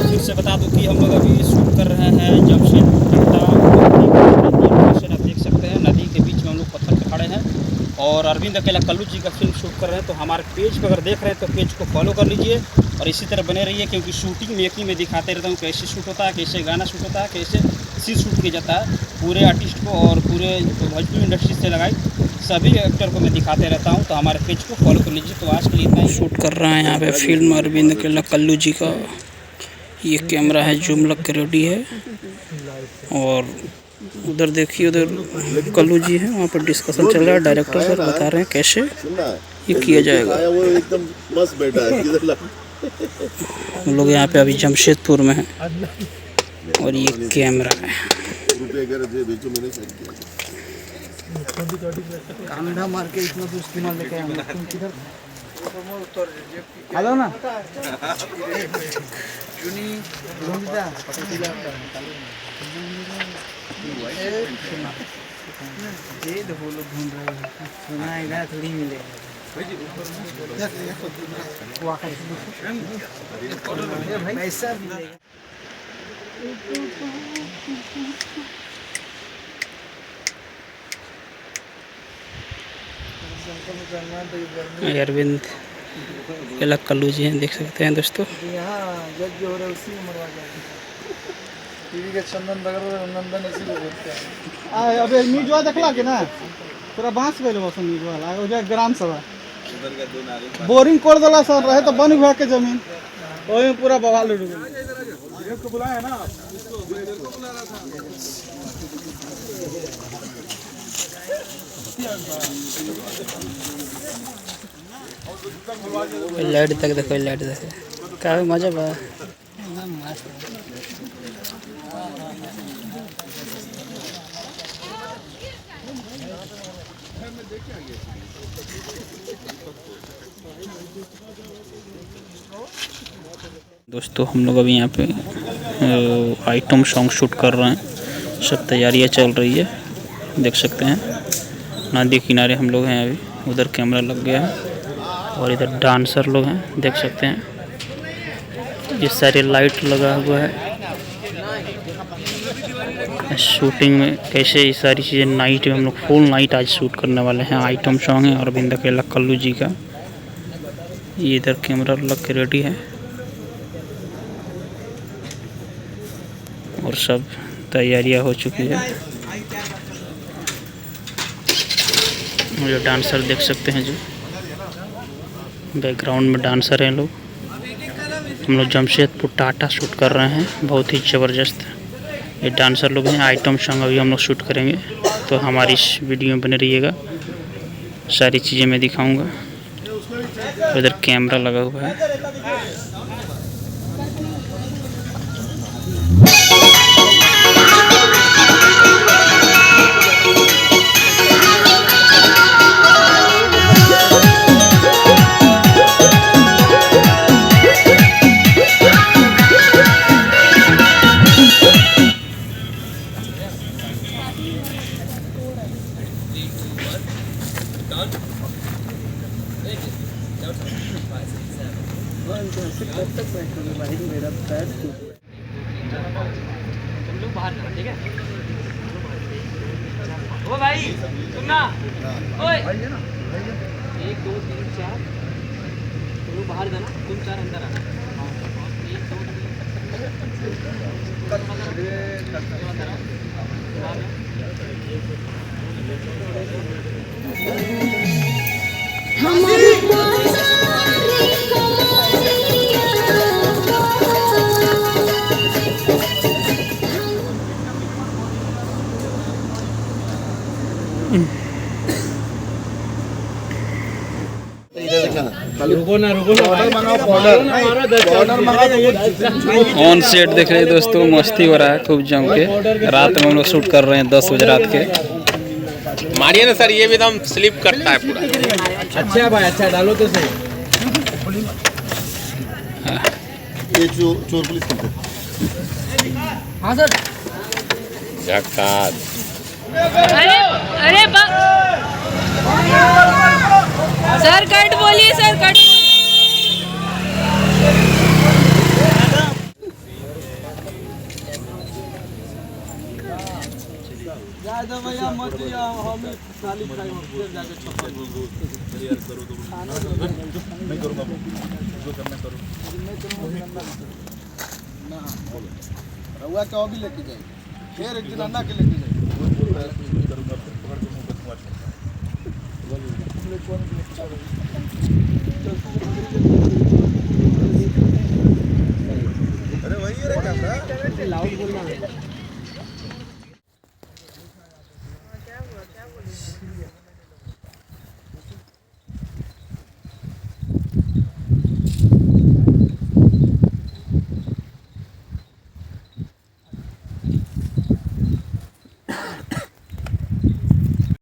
फिर से बता दूं कि हम लोग अभी शूट कर रहे हैं जमशेदपुर लोकेशन आप देख सकते हैं। नदी के बीच में हम लोग पत्थर पे खड़े हैं और अरविंद अकेला कल्लू जी का फिल्म शूट कर रहे हैं। तो हमारे पेज पर अगर देख रहे हैं तो पेज को फॉलो कर लीजिए और इसी तरह बने रहिए, क्योंकि शूटिंग मेकिंग में दिखाते रहता हूँ कैसे शूट होता है, कैसे गाना शूट होता है, कैसे सीन शूट किया जाता है। पूरे आर्टिस्ट को और पूरे भोजपुरी इंडस्ट्री से लगाई सभी एक्टर को मैं दिखाते रहता हूँ। तो हमारे पेज को फॉलो कर लीजिए। तो आज के लिए इतना ही। शूट कर रहे हैं यहाँ पे फिल्म अरविंद अकेला कल्लू जी का। ये कैमरा है जूम लग के रेडी है और उधर देखिए, उधर कल्लू जी है, वहाँ पर डिस्कशन चल रहा है। डायरेक्टर सर बता रहे हैं कैसे ये किया जाएगा। एकदम मस्त बैठा है। हम लोग यहाँ पे अभी जमशेदपुर में हैं और ये कैमरा है। कांधा मार के इतना तो इस्तेमाल लेके आए हम लोग। तुम किधर हेलो ना चुनी ढूंढता ये देखो लोग ढूंढ रहे हैं। सुना इधर थोड़ी मिलेगा। पैसा मिलेगा। अरविंद अकेला कल्लू जी हैं, देख सकते हैं दोस्तों। यहाँ जज जो हो रहा है उसी को मरवा जाएगा। टीवी के चंदन नंदन इसी को बोलते हैं। अबे मीजवा देखला के ना पूरा बांस गइल बस मीजवा ला हो जाए ग्राम सभा बोरिंग कर देला सर रहे तो बन हुआ के जमीन ओए में पूरा बवाल उड़ गया। को बुलाया ना लाइट तक देखो, लाइट देखो काफी मजा बा। दोस्तों हम लोग अभी यहाँ पे आइटम सॉन्ग शूट कर रहे हैं। सब तैयारियाँ चल रही है, देख सकते हैं। नदी किनारे हम लोग हैं अभी, उधर कैमरा लग गया है और इधर डांसर लोग हैं, देख सकते हैं। ये सारे लाइट लगा हुआ है। शूटिंग में कैसे ये सारी चीज़ें नाइट में हम लोग फुल नाइट आज शूट करने वाले हैं। आइटम सॉन्ग है अरविंद अकेला कल्लू जी का। ये इधर कैमरा लग के रेडी है और सब तैयारियां हो चुकी है। जो डांसर देख सकते हैं, जो बैकग्राउंड में डांसर हैं लोग। हम लोग जमशेदपुर टाटा शूट कर रहे हैं, बहुत ही ज़बरदस्त ये डांसर लोग हैं। आइटम सॉन्ग अभी हम लोग शूट करेंगे, तो हमारी इस वीडियो में बने रहिएगा। सारी चीज़ें मैं दिखाऊंगा। इधर कैमरा लगा हुआ है। ठीक है ओ भाई सुनना ओए 1 2 3 4 तुम बाहर जाना, तुम 4 अंदर आना। 1 2 ऑन सेट देख रहे हैं दोस्तों, मस्ती हो रहा है खूब जम के। रात में हम लोग शूट कर रहे हैं 10 बजे रात के। मारिए ना सर, ये भी एकदम स्लिप करता है पूरा। अच्छा भाई, अच्छा डालो तो सही। ये चोर पुलिस करते। हाँ सर। जकात। सर कट बोलिए, सर कट। भैया मत दिया हम खाली खाई फिर जाके छप्पन नहीं करूँगा जो करना करो ना रउआ के अभी लेके जाए फिर एक दिन अन्ना के लेके जाए